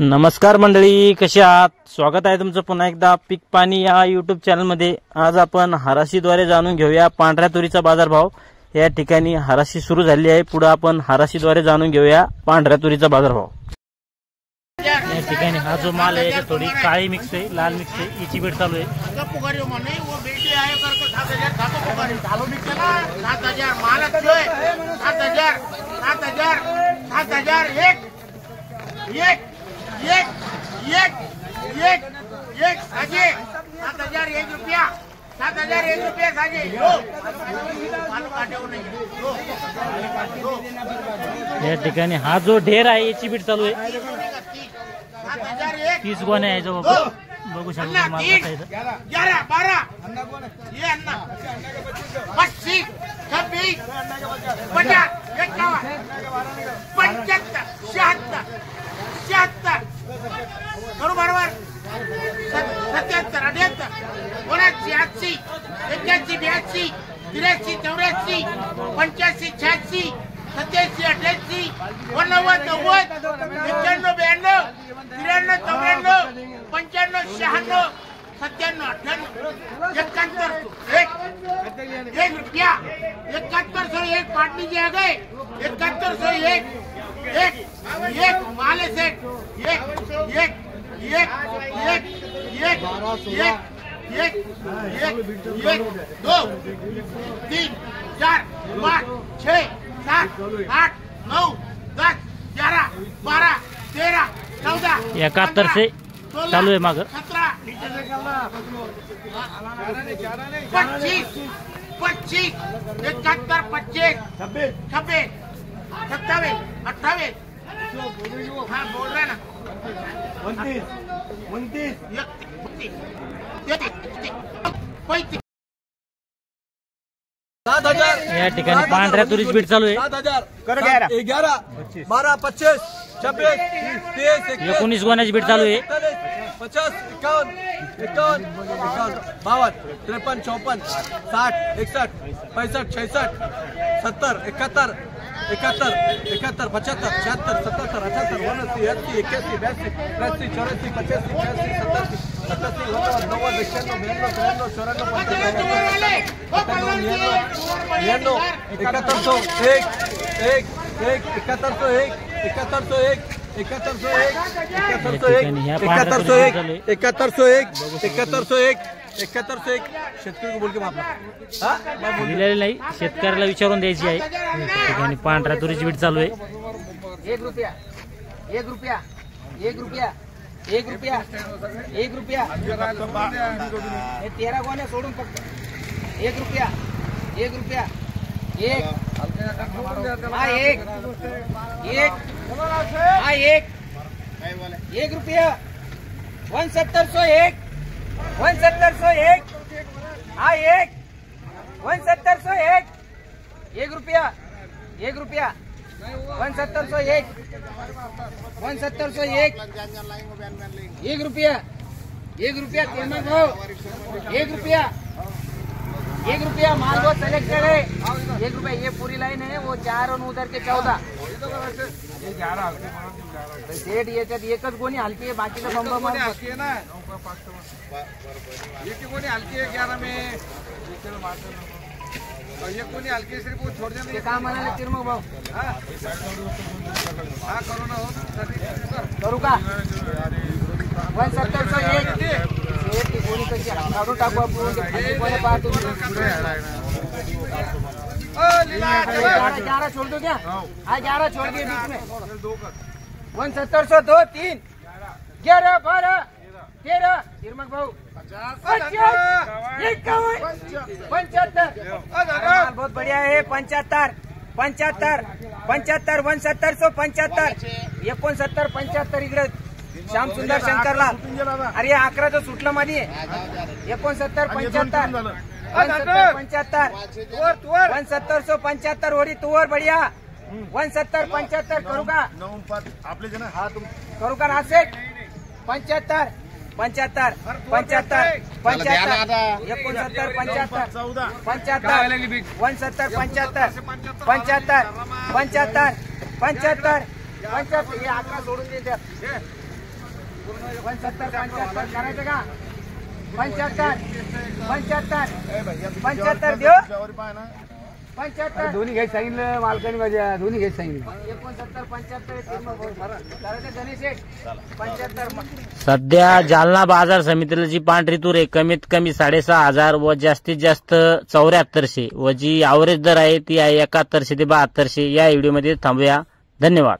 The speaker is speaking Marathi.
नमस्कार मंडळी, कसे आहात? स्वागत आहे तुमचं पुन्हा एकदा पीक पाणी या यूट्यूब चॅनलमध्ये। आज आपण हराशीद्वारे जाणून घेऊया पांढऱ्या तुरीचा बाजारभाव। या ठिकाणी हराशी सुरू झाली आहे, पुढे आपण हराशीद्वारे जाणून घेऊया पांढऱ्या तुरीचा बाजारभाव। या ठिकाणी हा जो माल आहे याची थोडी काळी मिक्स आहे, लाल मिक्स आहे, याची बेट चालू आहे। या ठिकाणी हा जो ढेर आहे याची बीट चालू आहे। 30 गोण्या आहे जो बघू शकता माल कसा आहे। 11 12 ये अन्ना 25 26 50 51 75 76 76 करू बरोबर 77 78 79 80 81 82 83 84 86 87 88 89 91 92 93 94 95 96 97 98 एक रुपया 7101 पाटनी जी आ गए 7101 एक माले सेट एक दो 3 4 5 6 7 8 9 10 11 12 13 14 71 से चालू है मागर 17 25 25 71 25 26 27 28 हाँ बोल रहे ना 29 या ठिकाणी पांढऱ्या तुरीची बीट चालू आहे। 11 12 25 26 30 19 गोण्याची बीट चालू आहे। 50 51 52 52 53 54 60 61 65 66 70 71 71 75 76 77 78 79 80 81 82 83 84 85 87 88 90 71 शेतकरी बोल के दिलेली नाही, शेतकऱ्याला विचारून द्यायची आहे। ठिकाणी पांढऱ्या तुरीची बीट चालू आहे। 1 रुपया 1 रुपया 1 रुपया 1 रुपया 1 रुपया हे 13 गोण्या सोडून फक्त 1 रुपया 1 रुपया 1 हा 1 हा 1 रुपया 1701 1701 हा 1 1701 1 रुपया 1 रुपया 1701 1701 1 रुपया 1 रुपया तेमन भाव 1 रुपया 1 रुपया माल बहुत सिलेक्टेड है। 1 रुपया ये पूरी लाइन है, वो 4 और उधर के 14 सेठ याच्यात एकच गोणी हलकी आहे, बाकीचं बंब माल हलकी आहे ना। ये कोनी हल्की है 11 में और ये कोनी हल्की सिर्फ वो छोड़ देना। ते का म्हणाले तिरमग भाऊ? हाँ करो ना हो करू का 1701 सेठ की गोणी कशी काढून टाकू आपण। 11 छोड़ दो क्या? हाँ 11 छोड़ दिए बीच में। 1702 3 11 12 13 तिरमग भाऊ 50 51 75 माल बहुत बढ़िया है। 75 75 75 1775 69 75 इकडे श्याम सुंदर शंकरलाल। अरे 11 सुटलं मध्ये 69 75 75 1775 वरी तुवर बढ़िया 69 75 करू का आपले जण हा तुम करू का नासेट 75 75 75 75 69 75 75 170 75 75 75 75 75 हे 11 सोडून देतात 75 75 करायचं का 75 75 75 देऊ 75 दोन्ही घ्यायचं सांगितलं मालकाने माझ्या दोन्ही घ्यायचं सांगितलं 69 75 करायचं गणेश शेठ 75 सध्या जालना बाजार समितीला जी पांढरी तूर आहे कमीत कमी 6,500 व जास्तीत जास्त 7400 व जी ॲव्हरेज दर आहे ती आहे 7100 ते 7200. या व्हिडिओमध्ये थांबूया. धन्यवाद.